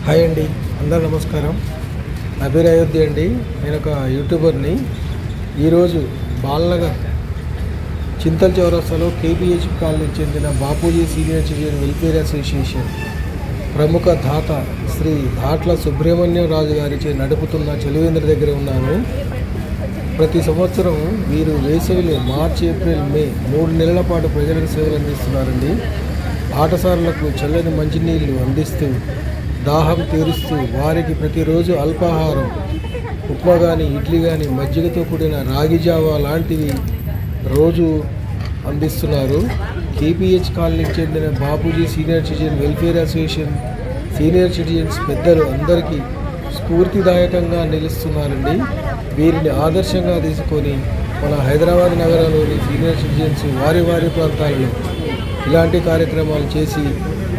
Hi అండి, అందరూ నమస్కారం. నా పేరు అయోధ్య అండి. నేను ఒక యూట్యూబర్ని. ఈరోజు బాలనగర్ చింతల చౌరస్తాలో కేపీహెచ్ కాలనీకి చెందిన Bapuji senior citizen welfare association ప్రముఖ దాత శ్రీ ధాట్ల సుబ్రహ్మణ్యం రాజు గారిచే నడుపుతున్న చలివేంద్ర దగ్గర ఉన్నాను. ప్రతి సంవత్సరం వీరు వేసవిలో మార్చి, ఏప్రిల్, మే 3 నెలల పాటు ప్రజలకు సేవలు అందిస్తున్నారండి. ఆటసారులకు చల్లని మంచినీళ్లు అందిస్తూ దాహం తీరుస్తూ వారికి ప్రతిరోజు అల్పాహారం, ఉప్మా కానీ, ఇడ్లీ కానీ, మజ్జిగతో కూడిన రాగి జావా లాంటివి రోజు అందిస్తున్నారు. కేపీహెచ్ కాలనీకి చెందిన Bapuji senior citizen welfare association senior citizens పెద్దలు అందరికీ స్ఫూర్తిదాయకంగా నిలుస్తున్నారండి. వీరిని ఆదర్శంగా తీసుకొని మన హైదరాబాద్ నగరంలోని సీనియర్ సిటిజన్స్ వారి ప్రాంతాలలో ఇలాంటి కార్యక్రమాలు చేసి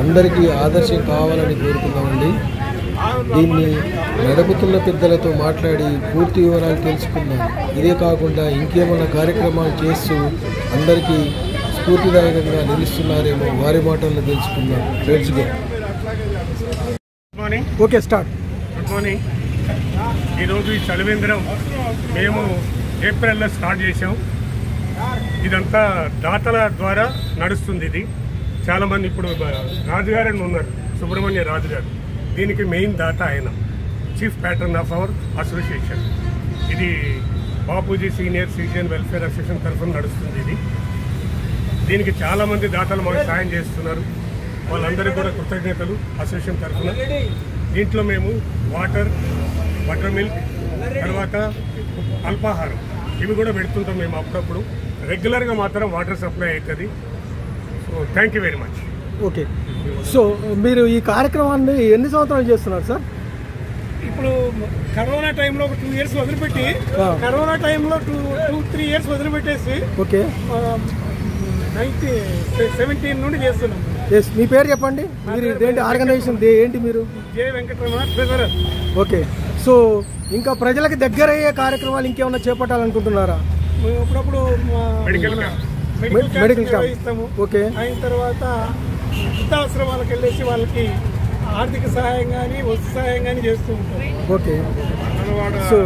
అందరికీ ఆదర్శం కావాలని కోరుతున్నామండి. దీన్ని నడుపుతున్న పెద్దలతో మాట్లాడి పూర్తి వివరాలు తెలుసుకుందాం. ఇదే కాకుండా ఇంకేమైనా కార్యక్రమాలు చేస్తూ అందరికీ స్ఫూర్తిదాయకంగా నిలుస్తున్నారేమో వారి మాటల్లో తెలుసుకుందాం. Let's go. Good morning. Okay, start. Good morning. ఈరోజు ఈ చలివేంద్రం మేము ఏప్రిల్లో స్టార్ట్ చేసాం. ఇదంతా దాతల ద్వారా నడుస్తుంది. ఇది చాలామంది ఇప్పుడు రాజుగారు అని ఉన్నారు, సుబ్రహ్మణ్య రాజు గారు. దీనికి మెయిన్ దాత ఆయన, chief patron of our association. ఇది Bapuji senior citizen welfare association తరఫున నడుస్తుంది. ఇది దీనికి చాలామంది దాతలు మాకు సాయం చేస్తున్నారు. వాళ్ళందరికీ కూడా కృతజ్ఞతలు అసోసియేషన్ తరఫున. దీంట్లో మేము వాటర్, బటర్ మిల్క్, తర్వాత అల్పాహారం ఇవి కూడా పెడుతుంటాం. మేము అప్పుడప్పుడు రెగ్యులర్గా మాత్రం వాటర్ సప్లై అవుతుంది. So thank you very much. Okay, so మీరు ఈ కార్యక్రమాన్ని ఎన్ని సంవత్సరాలు చేస్తున్నారు సార్? ఇప్పుడు కరోనా టైంలో ఒక 2 years వదిలిపెట్టి, కరోనా టైంలో 2-3 years వదిలిపెట్టేసి ఓకే 17 నుండి చేస్తున్నాం. మీ పేరు చెప్పండి. మీరు ఇదేంటి ఆర్గనైజేషన్ ఏంటి? మీరు జే వెంకటరమణ ట్రెజరర్. ఓకే, సో ఇంకా ప్రజలకు దగ్గర అయ్యే కార్యక్రమాలు ఇంకేమన్నా చేపట్టాలనుకుంటున్నారా? మేము అప్పుడప్పుడు మెడికల్ మెడికల్ క్యాంప్ ఇస్తాము. ఓకే, అయిన తర్వాత వృద్ధాశ్రమాలకు వెళ్ళేసి వాళ్ళకి ఆర్థిక సహాయం కానీ, వస్తు సహాయం కానీ చేస్తూ ఉంటాం. ఓకే. సో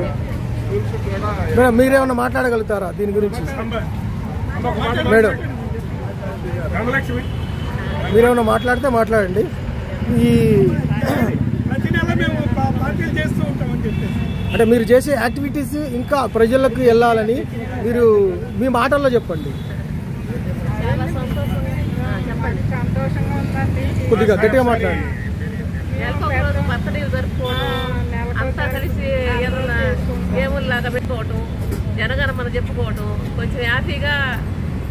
మేడం, మీరేమన్నా మాట్లాడగలుగుతారా దీని గురించి? మేడం, రామలక్ష్మి, మీరేమన్నా మాట్లాడితే మాట్లాడండి. ఈ ప్రతి నెల మేము పార్టీలు చేస్తూ ఉంటామని చెప్పేసి, అంటే మీరు చేసే యాక్టివిటీస్ ఇంకా ప్రజలకు వెళ్ళాలని మీరు మీ మాటల్లో చెప్పండి. సంతోషంగా ఉందండి. కొద్దిగా గట్టిగా మాట్లాడండి. నెలకొకరోజు బర్త్డేలు జరుపుకోవడం, అంతా కలిసి ఏదన్నా గేముల్లాగా పెట్టుకోవటం, జనగణమన చెప్పుకోవటం, కొంచెం హ్యాపీగా,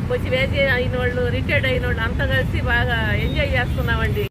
కొంచెం ఏజ్ అయిన వాళ్ళు, రిటైర్డ్ అయిన వాళ్ళు అంతా కలిసి బాగా ఎంజాయ్ చేస్తున్నామండి.